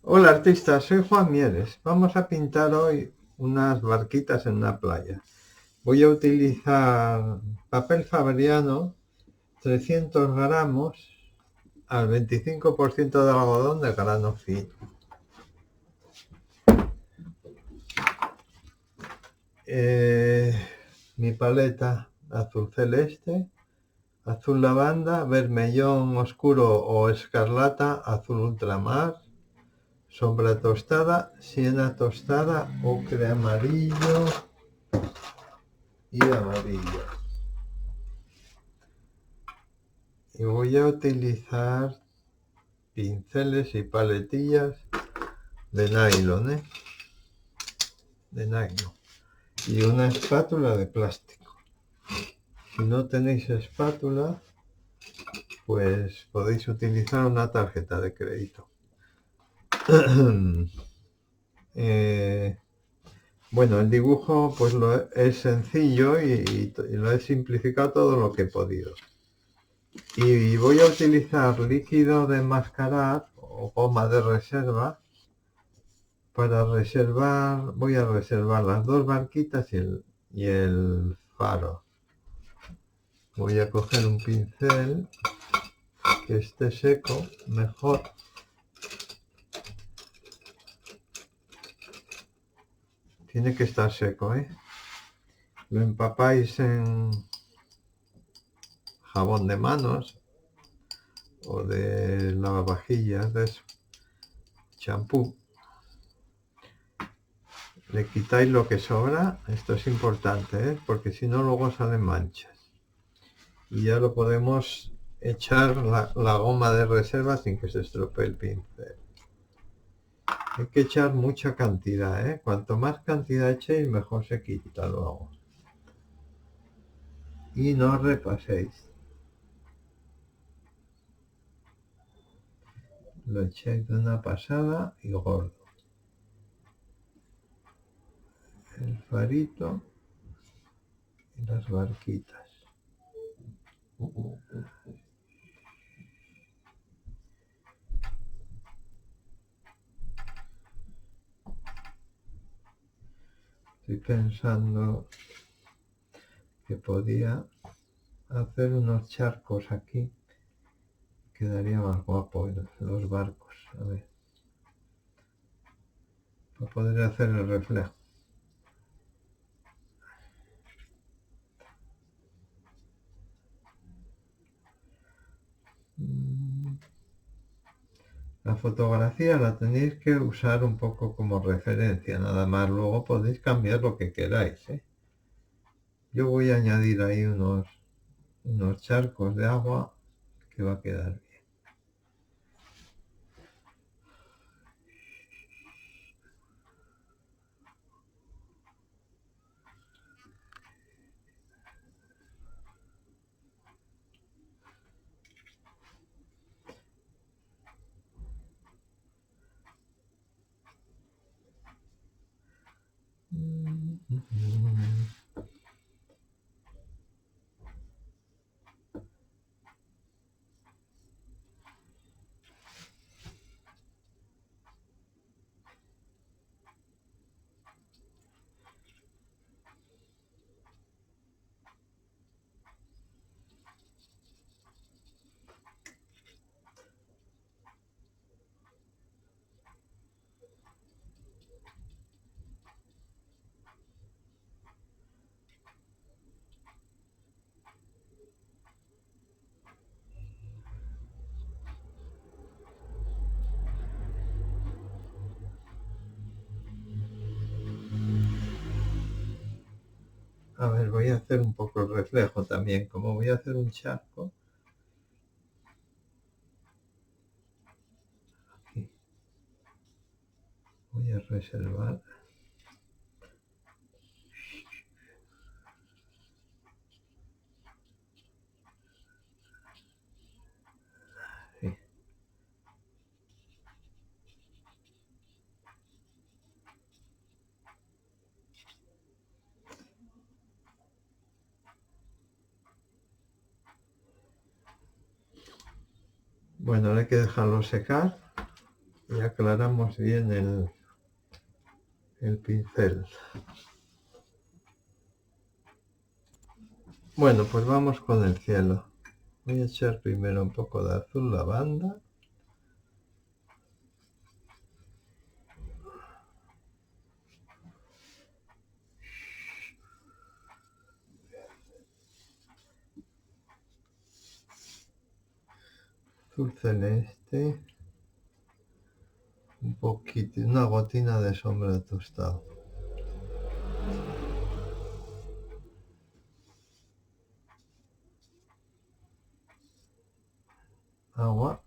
Hola artista, soy Juan Mieres. Vamos a pintar hoy unas barquitas en una playa. Voy a utilizar papel fabriano, 300 gramos al 25% de algodón de grano fino. Mi paleta azul celeste, azul lavanda, vermellón oscuro o escarlata, azul ultramar, sombra tostada, siena tostada, ocre amarillo y amarillo. Y voy a utilizar pinceles y paletillas de nylon, de nylon, y una espátula de plástico. Si no tenéis espátula, pues podéis utilizar una tarjeta de crédito. Bueno, el dibujo pues es sencillo y lo he simplificado todo lo que he podido. Y voy a utilizar líquido de enmascarar o goma de reserva para reservar. Voy a reservar las dos barquitas y el faro. Voy a coger un pincel que esté seco, mejor. Tiene que estar seco, Lo empapáis en jabón de manos o de lavavajillas, de champú. Le quitáis lo que sobra, esto es importante, porque si no luego salen manchas. Y ya lo podemos echar la goma de reserva sin que se estropee el pincel. Hay que echar mucha cantidad, Cuanto más cantidad echéis, mejor se quita luego. Y no repaséis. Lo echáis de una pasada y gordo. El farito y las barquitas. Estoy pensando que podía hacer unos charcos aquí. Quedaría más guapo en los barcos. A ver. Para poder hacer el reflejo. La fotografía la tenéis que usar un poco como referencia, nada más. Luego podéis cambiar lo que queráis, Yo voy a añadir ahí unos charcos de agua que va a quedar bien. A ver, voy a hacer un poco el reflejo también. Como voy a hacer un charco, aquí voy a reservar. Sí. Bueno, ahora hay que dejarlo secar. y aclaramos bien el pincel. Bueno, pues vamos con el cielo. Voy a echar primero un poco de azul lavanda. Azul celeste. Un poquito, una gotina de sombra tostado. Agua.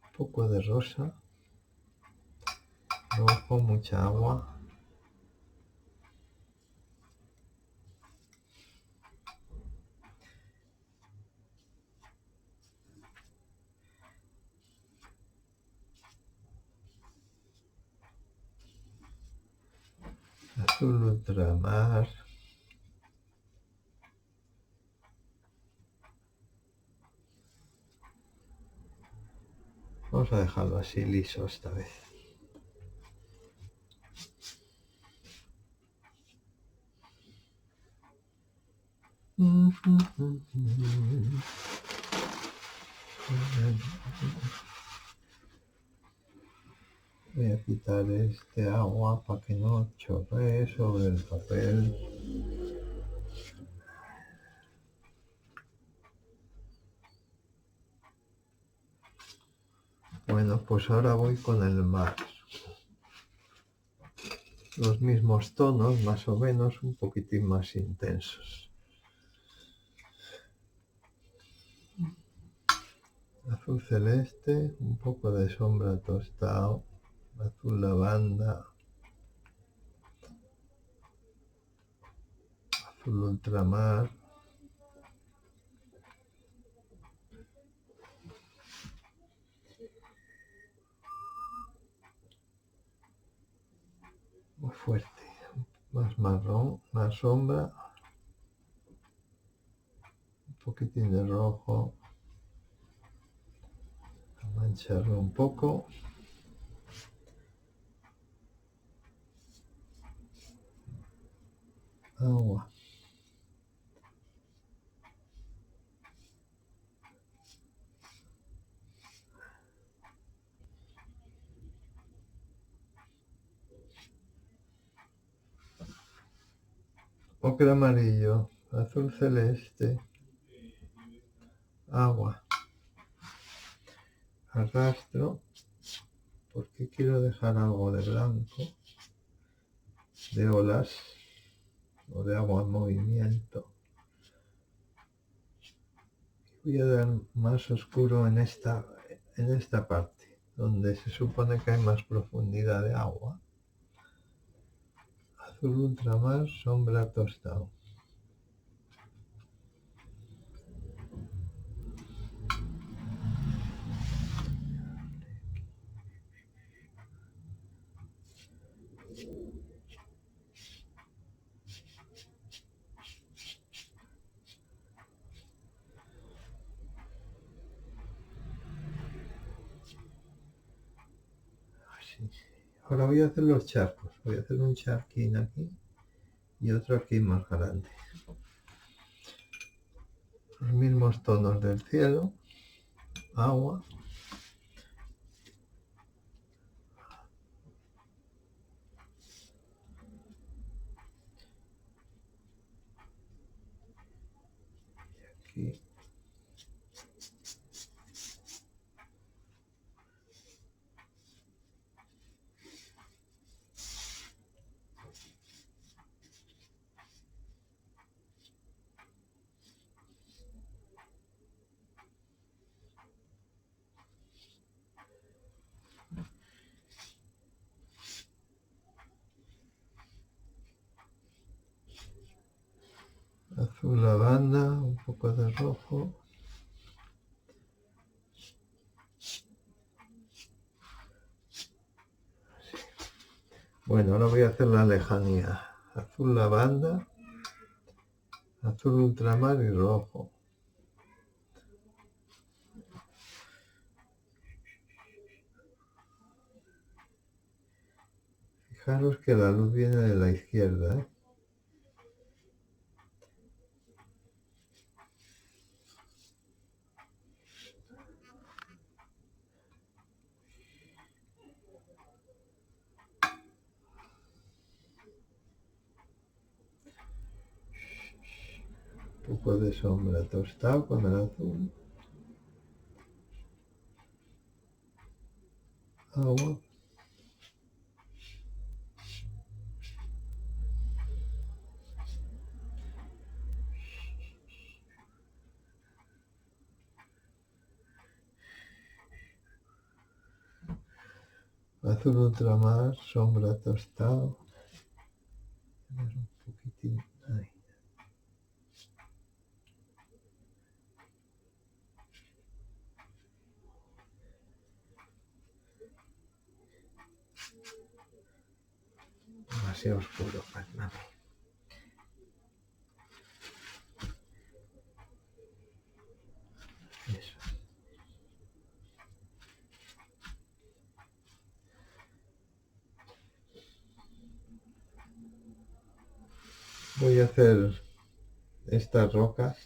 Un poco de rosa. Rojo, mucha agua. Azul ultramar. Vamos a dejarlo así liso esta vez. Voy a quitar este agua para que no chorree sobre el papel. Bueno, pues ahora voy con el mar. Los mismos tonos, más o menos, un poquitín más intensos. Azul celeste, un poco de sombra tostado, azul lavanda, azul ultramar, muy fuerte, más marrón, más sombra, un poquitín de rojo, mancharlo un poco. Agua. Ocre amarillo, azul celeste, agua. Arrastro porque quiero dejar algo de blanco, de olas o de agua en movimiento. Voy a dar más oscuro en esta parte, donde se supone que hay más profundidad de agua. Azul ultramar, sombra tostado. Así. Ahora voy a hacer los charcos. Voy a hacer un charquín aquí y otro aquí más grande. Los mismos tonos del cielo, agua. Aquí. Azul lavanda, un poco de rojo. Bueno, ahora voy a hacer la lejanía. Azul lavanda, azul ultramar y rojo. Fijaros que la luz viene de la izquierda, ¿eh? Un poco de sombra tostado con el azul. Agua. Azul ultramar, sombra tostado. Un poquitín ahí. Demasiado oscuro, Fernando. Eso. Voy a hacer estas rocas.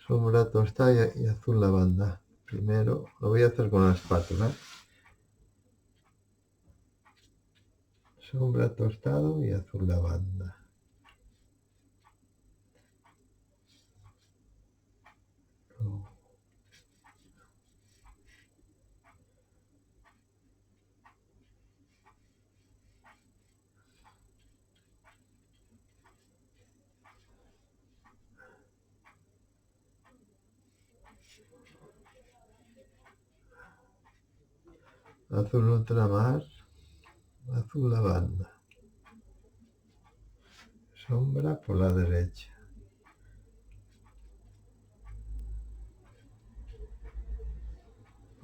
Sombra tostada y azul lavanda. Primero lo voy a hacer con la espátula. Sombra tostado y azul lavanda. Azul ultramar, azul lavanda. Sombra por la derecha.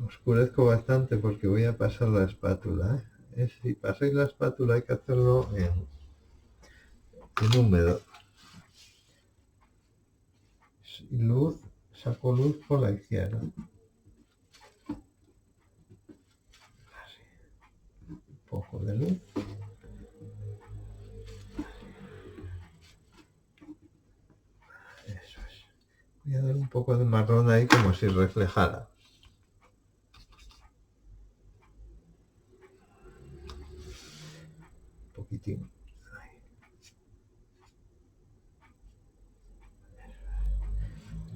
Oscurezco bastante porque voy a pasar la espátula, ¿eh? Si pasáis la espátula hay que hacerlo en húmedo. Y luz, saco luz por la izquierda. Así. Un poco de luz. Eso es. Voy a dar un poco de marrón ahí como si reflejara. Un poquitín. Ahí.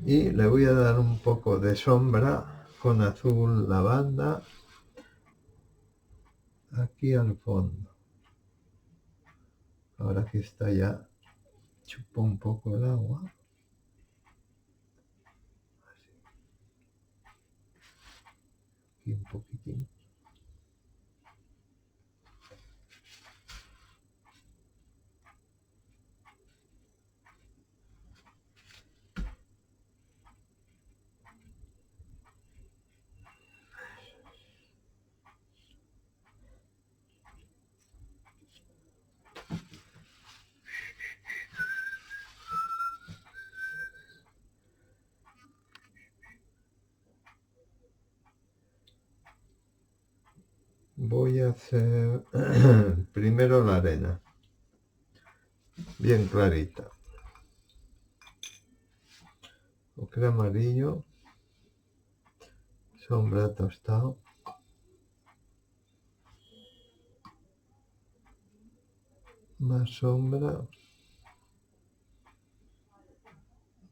Y le voy a dar un poco de sombra con azul lavanda aquí al fondo. Ahora que está ya, chupo un poco el agua. Así. Aquí un poquitín. Voy a hacer primero la arena, bien clarita. Ocre amarillo, sombra tostado, más sombra, un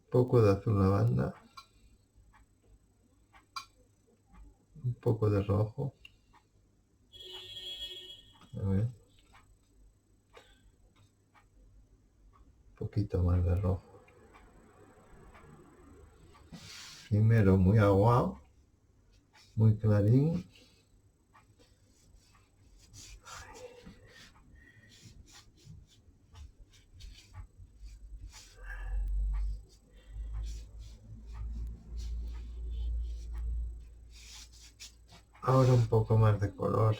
poco de azul lavanda, un poco de rojo. A ver. Un poquito más de rojo. Primero muy aguado, muy clarín. Ahora un poco más de color.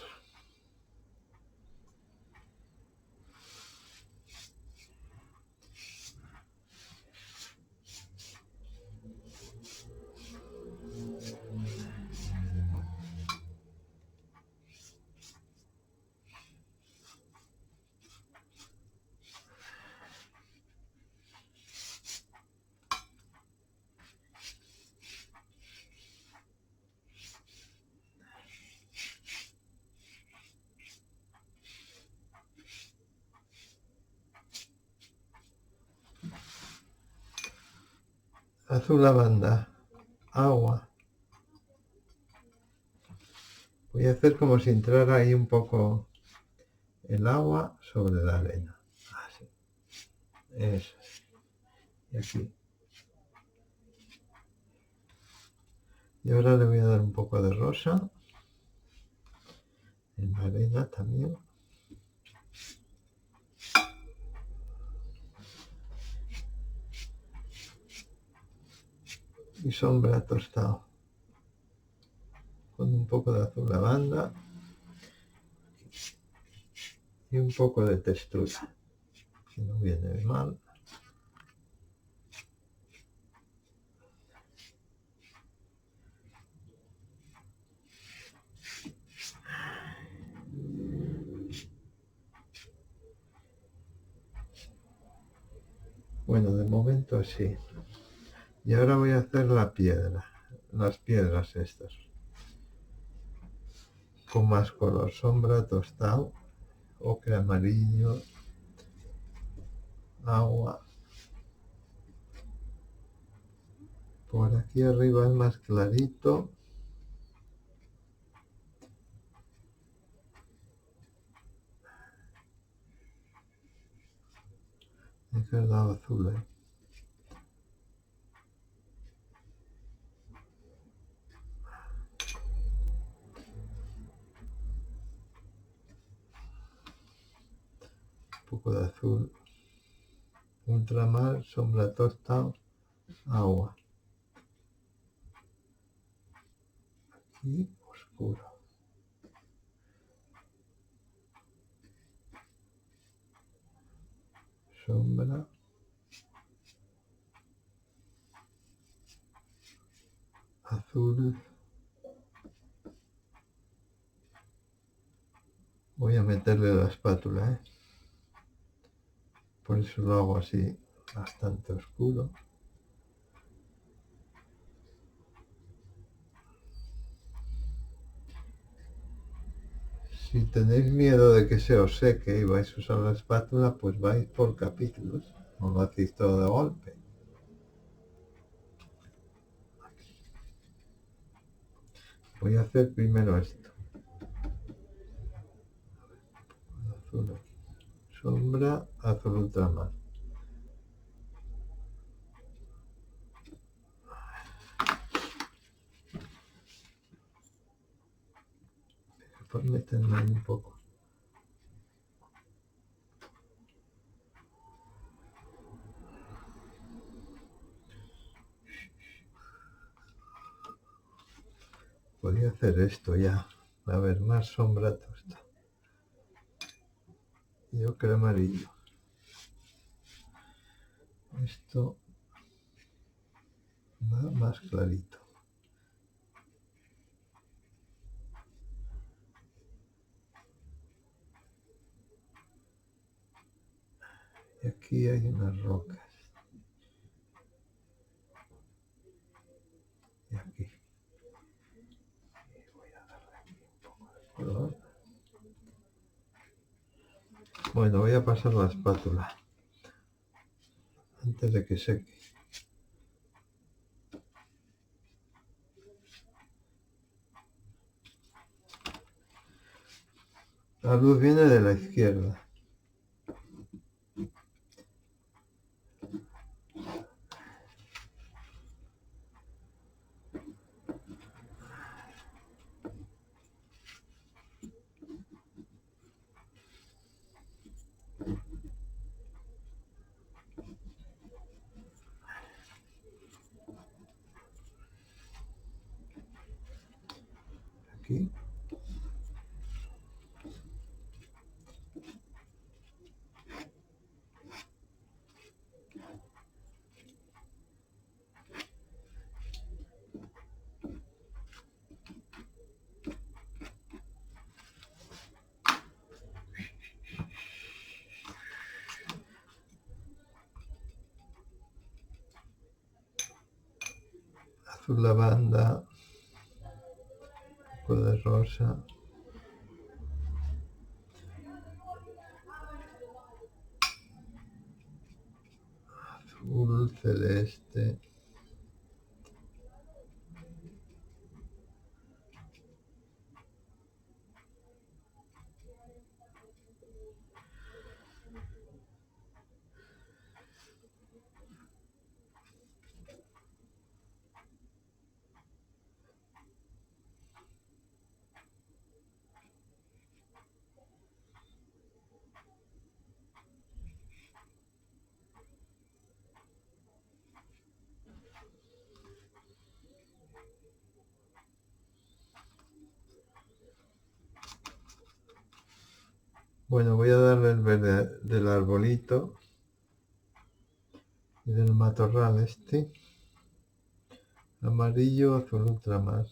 azul lavanda, agua. Voy a hacer como si entrara ahí un poco el agua sobre la arena. Así. Eso. Y aquí. Y ahora le voy a dar un poco de rosa en la arena también. Y sombra tostado. Con un poco de azul lavanda. Y un poco de textura. Que no viene mal. Bueno, de momento sí. Y ahora voy a hacer la piedra. Las piedras estas. Con más color. Sombra tostado. Ocre amarillo. Agua. Por aquí arriba es más clarito. Es el lado azul, ¿eh? Un poco de azul. Ultramar, sombra tostado, agua. Aquí oscuro. Sombra. Azul. Voy a meterle la espátula, ¿eh? Por eso lo hago así, bastante oscuro. Si tenéis miedo de que se os seque y vais a usar la espátula, pues vais por capítulos. No lo hacéis todo de golpe. Voy a hacer primero esto. Azul aquí. Sombra, azul ultramar. Por meterme ahí un poco. Podría hacer esto ya. A ver, más sombra tosta. Y ocre amarillo. Esto va más clarito. Y aquí hay unas rocas. Y aquí. Y voy a darle aquí un poco de color. Bueno, voy a pasar la espátula antes de que seque. La luz viene de la izquierda. Aquí. Azul lavanda. Un poco de rosa. Azul celeste. Bueno, voy a darle el verde del arbolito y del matorral este. Amarillo, azul ultramar.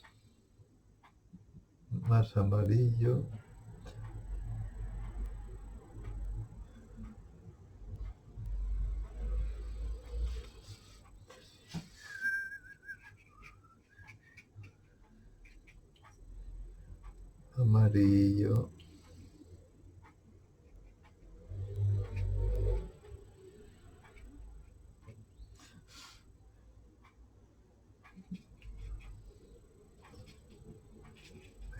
Más amarillo. Amarillo.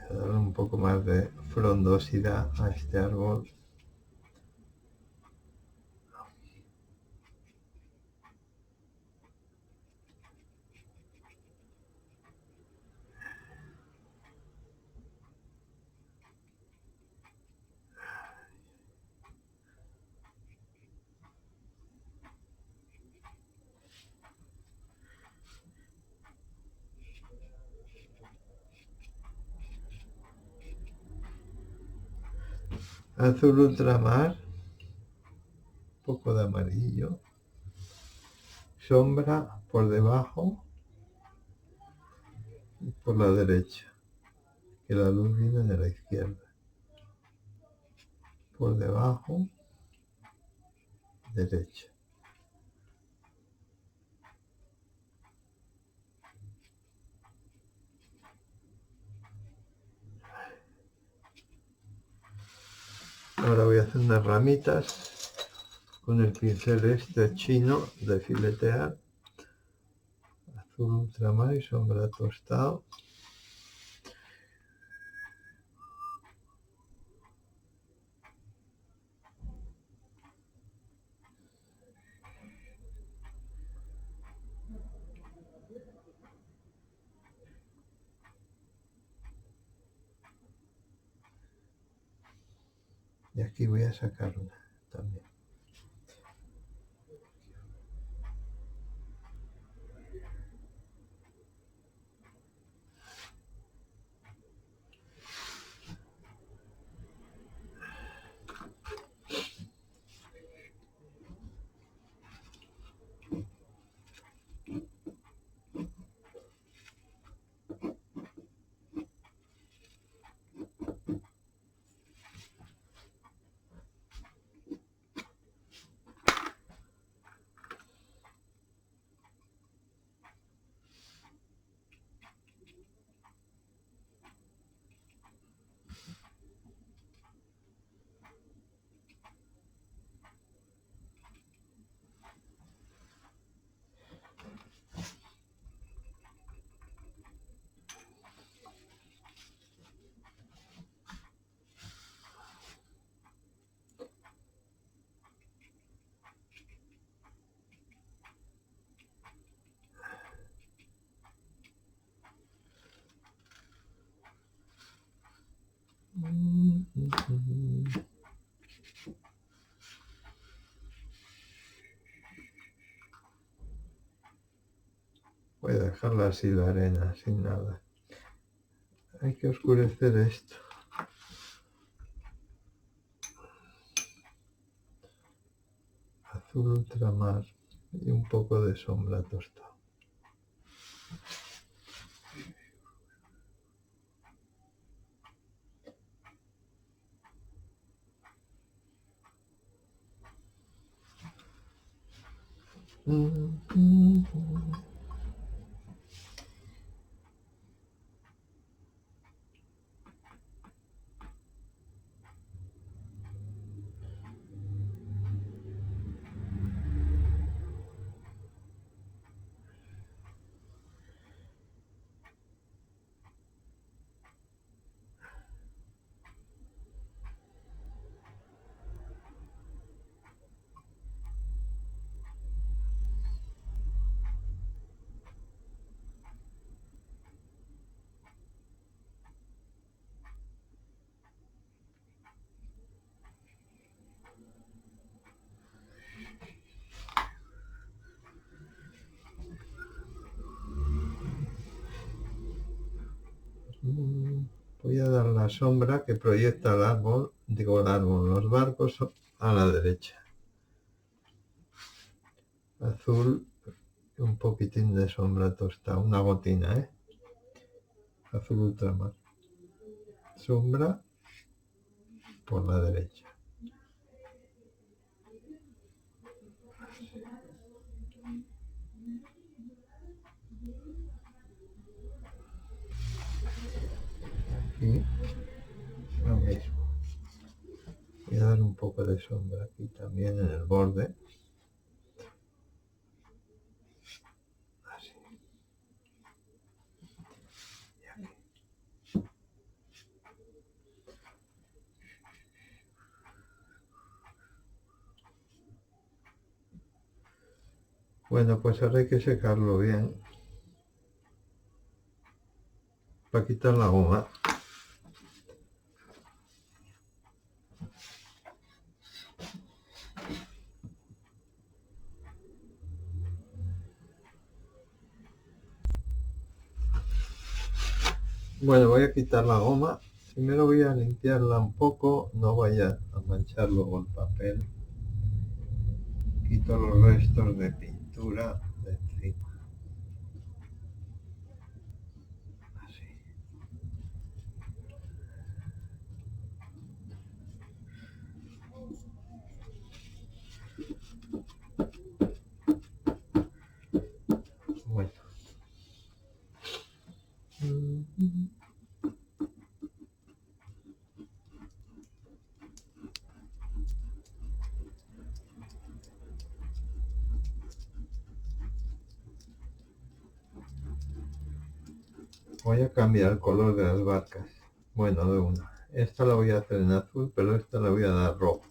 Voy a darle un poco más de frondosidad a este árbol. Azul ultramar. Un poco de amarillo. Sombra por debajo y por la derecha, que la luz viene de la izquierda. Por debajo, derecha. Ahora voy a hacer unas ramitas con el pincel este chino de filetear. Azul ultramar y sombra tostado. Y aquí voy a sacar una también. Voy a dejarla así la arena, sin nada. Hay que oscurecer esto. Azul ultramar y un poco de sombra tostada. voy a dar la sombra que proyecta el árbol, los barcos a la derecha. Azul, un poquitín de sombra tostada, una gotina, azul ultramar. Sombra por la derecha. Aquí lo mismo. Voy a dar un poco de sombra aquí también en el borde. Así. Y aquí. Bueno, pues ahora hay que secarlo bien para quitar la goma. Bueno, voy a quitar la goma. Primero voy a limpiarla un poco, no vaya a manchar luego el papel. Quito los restos de pintura de encima. Así. Bueno. Voy a cambiar el color de las barcas. Bueno, de una. Esta la voy a hacer en azul, pero esta la voy a dar rojo.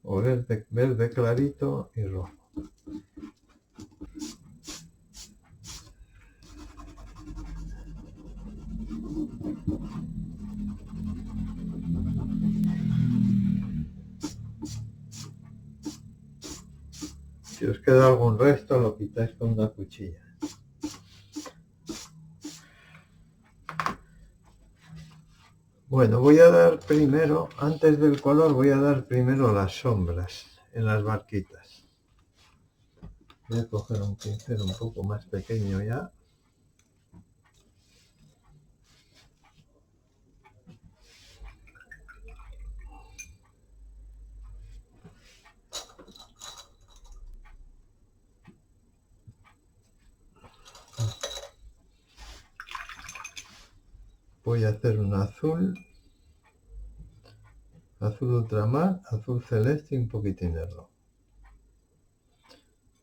O verde, verde clarito y rojo. Si os queda algún resto, lo quitáis con una cuchilla. Bueno, voy a dar primero, antes del color, voy a dar primero las sombras en las barquitas. Voy a coger un pincel un poco más pequeño ya. Voy a hacer un azul, azul ultramar, azul celeste y un poquitín de rojo.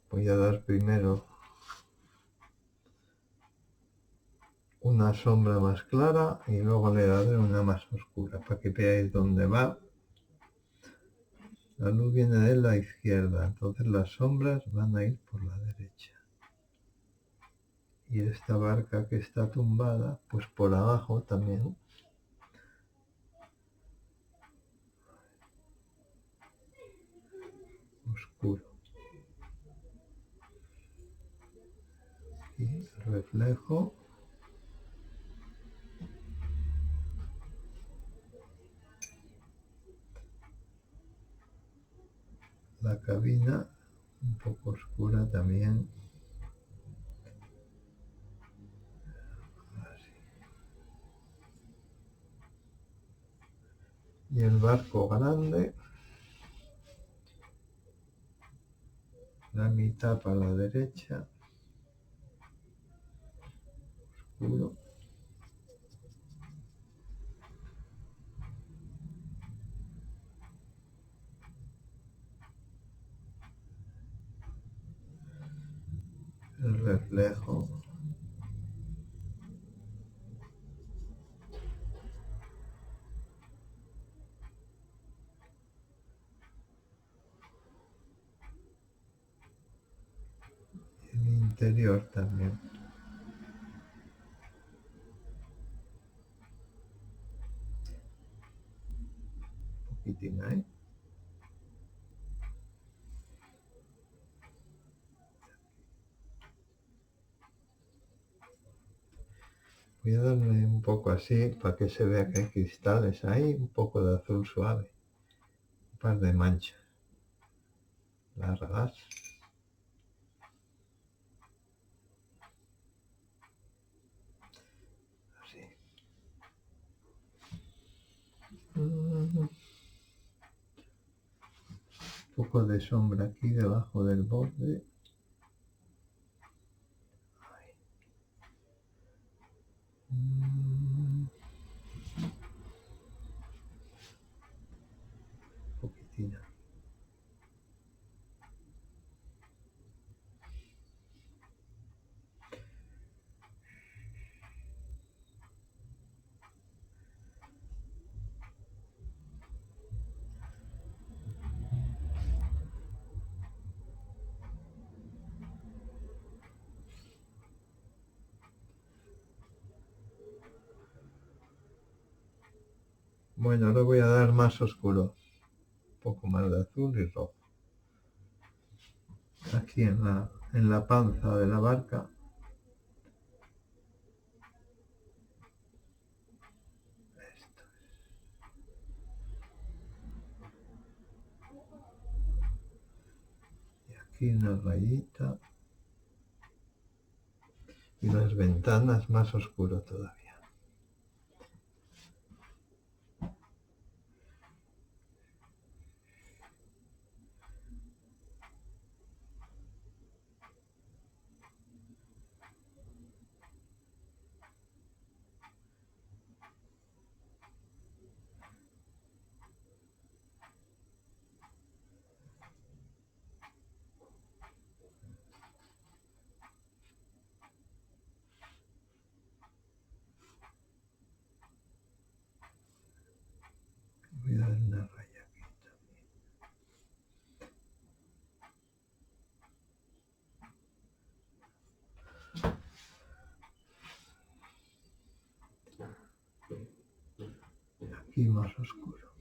Voy a dar primero una sombra más clara y luego le daré una más oscura para que veáis dónde va. La luz viene de la izquierda, entonces las sombras van a ir por la derecha. Y esta barca que está tumbada, pues por abajo también. Oscuro. Y reflejo. La cabina un poco oscura también. Así. Y el barco grande, la mitad para la derecha, oscuro. El reflejo. El interior también. Un poquitín ahí. Voy a darle un poco así para que se vea que hay cristales ahí, un poco de azul suave, un par de manchas largas. Así. Un poco de sombra aquí debajo del borde. Poquitina. Bueno, ahora voy a dar más oscuro, un poco más de azul y rojo. Aquí en la panza de la barca. Esto. Y aquí una rayita. Y las ventanas más oscuro todavía. Voy a dar una raya aquí también. Aquí más oscuro.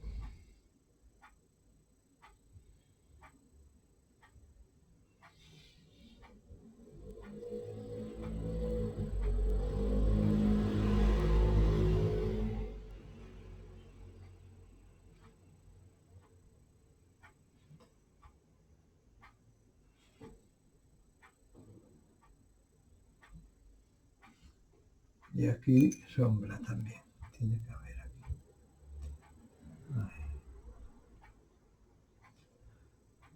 Y aquí sombra también. Tiene que haber aquí. Ahí.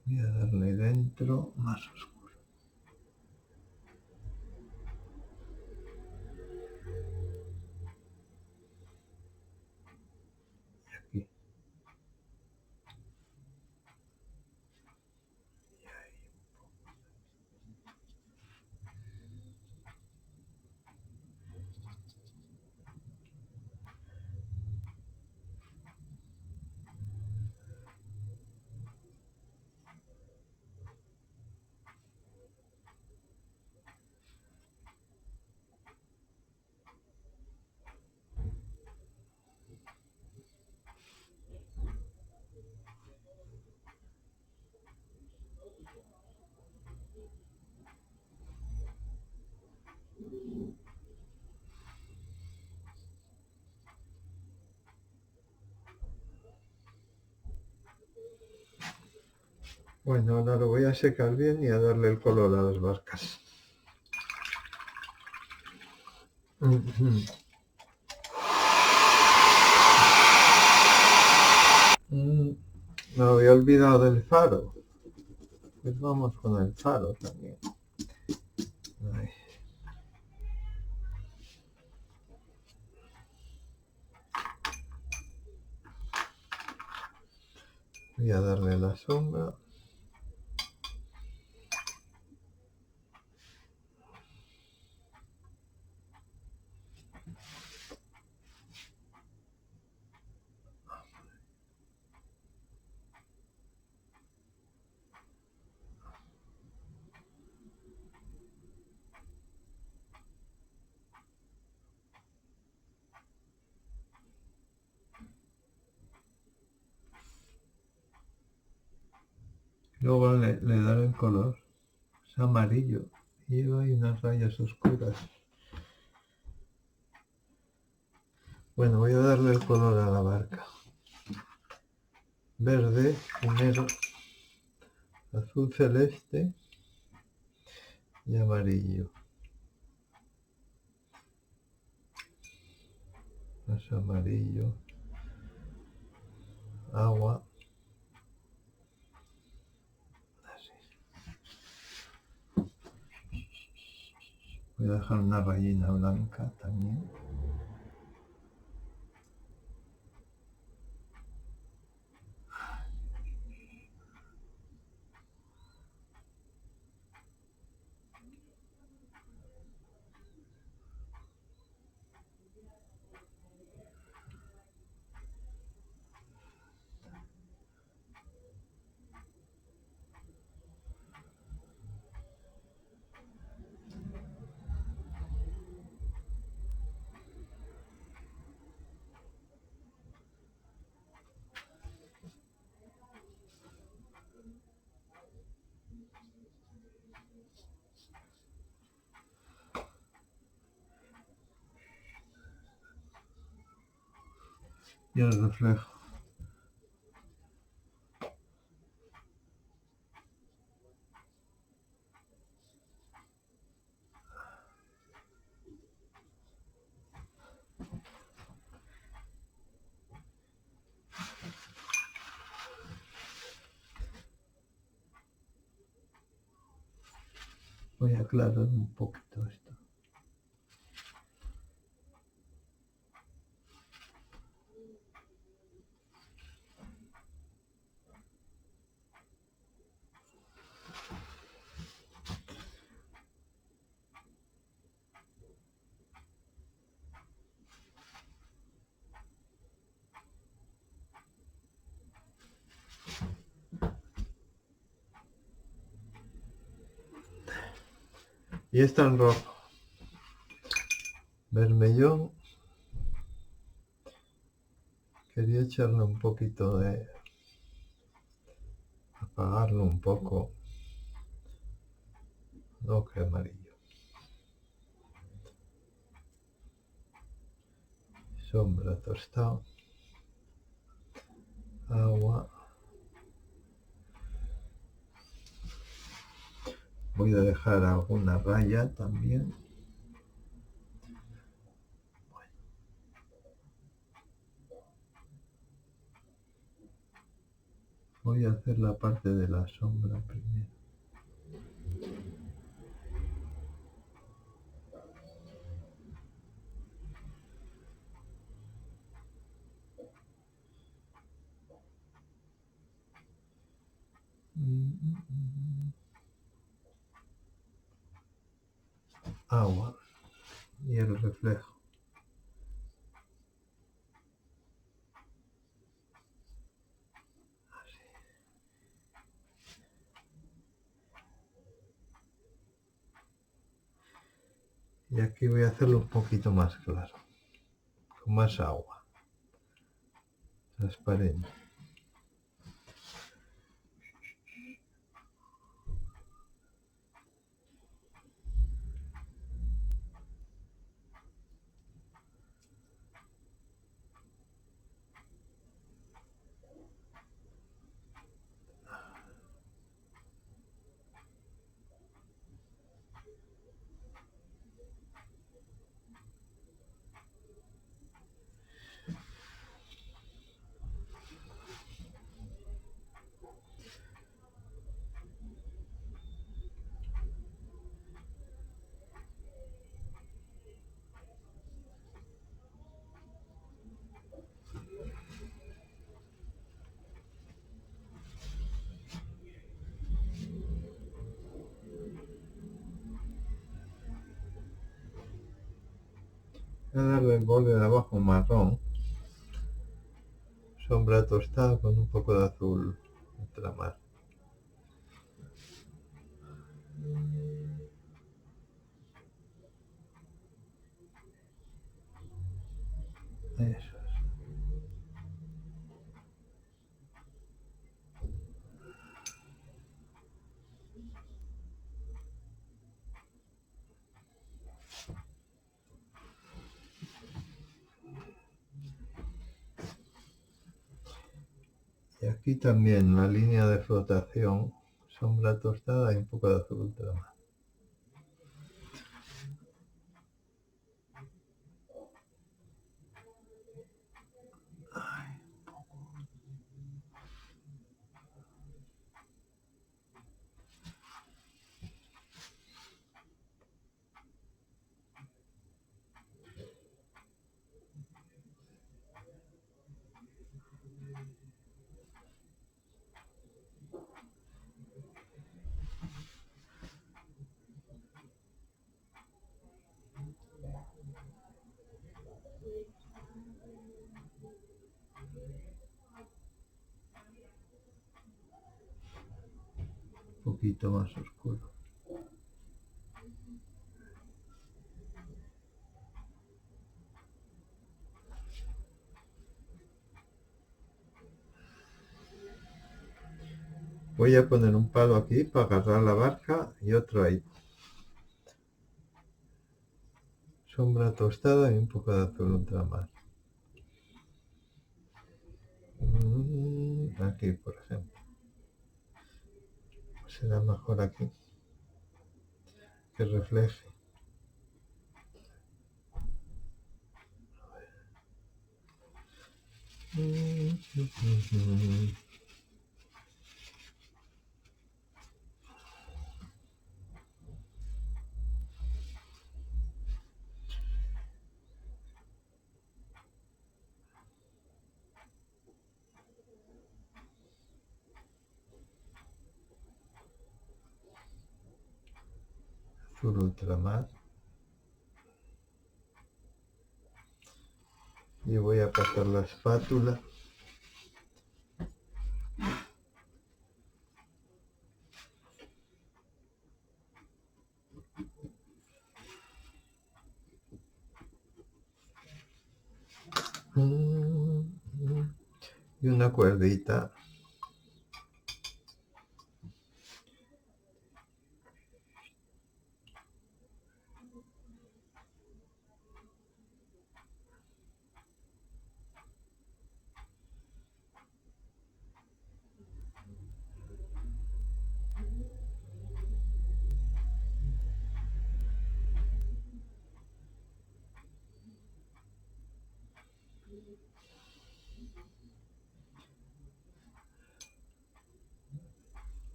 Voy a darle dentro más oscuro. Y aquí. Y ahí. Bueno, ahora lo voy a secar bien y a darle el color a las barcas. Me había olvidado del faro. Pues vamos con el faro también. Ahí. Voy a darle la sombra. Luego le daré el color. Es amarillo. Y lleva ahí unas rayas oscuras. Bueno, voy a darle el color a la barca. Verde, primero, azul celeste y amarillo. Más amarillo. Agua. Así. Voy a dejar una rayita blanca también. Y el reflejo. Voy a aclarar un poquito esto. Y está en rojo. Vermellón. Quería echarle un poquito de... apagarlo un poco. No, que amarillo. Sombra tostado. Agua. Voy a dejar alguna raya también. Voy a hacer la parte de la sombra primero. Agua y el reflejo. Y aquí voy a hacerlo un poquito más claro, con más agua, transparente. Voy a darle el borde de abajo marrón, sombra tostada con un poco de azul ultramar. Eso es. aquí también la línea de flotación, sombra tostada y un poco de azul ultramar. Un poquito más oscuro. Voy a poner un palo aquí para agarrar la barca y otro ahí. Sombra tostada y un poco de azul ultramar. Aquí, por ejemplo. Será mejor aquí. Que refleje. Azul ultramar. Y voy a pasar la espátula. Y una cuerdita.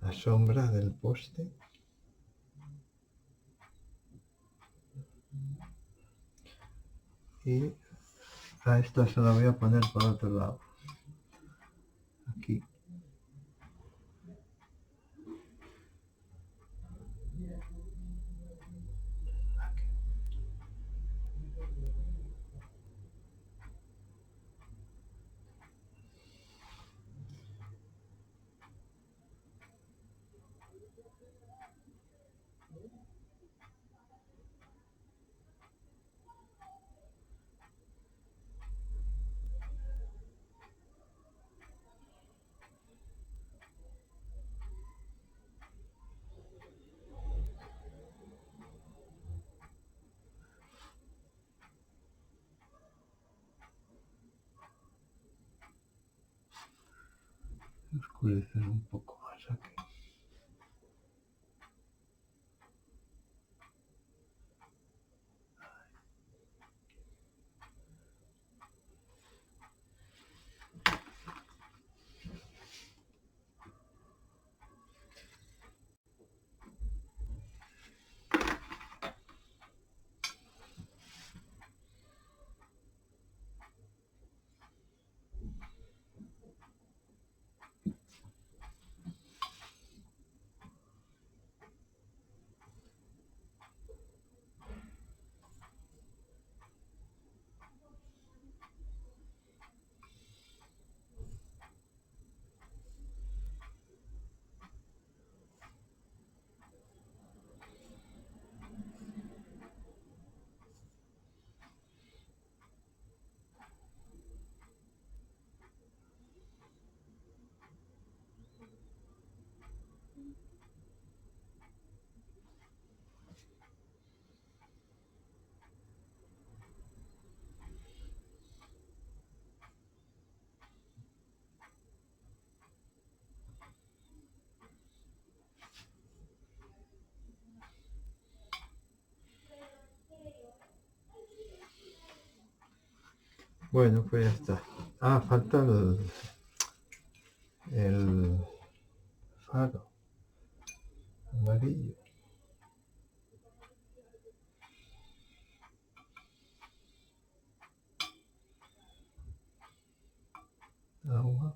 La sombra del poste. Y a esta se la voy a poner por otro lado. Aquí. Oscurecer un poco más aquí. Bueno, pues ya está. Ah, falta el faro amarillo. Agua.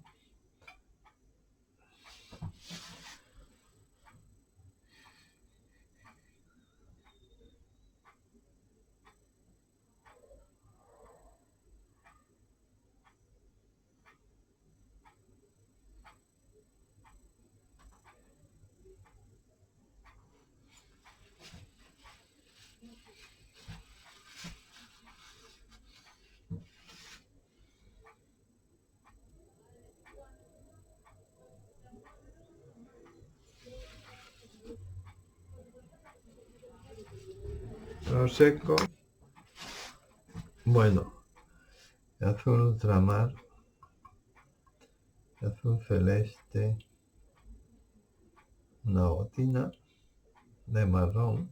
Lo seco. Bueno, azul ultramar, azul celeste, una gotina de marrón.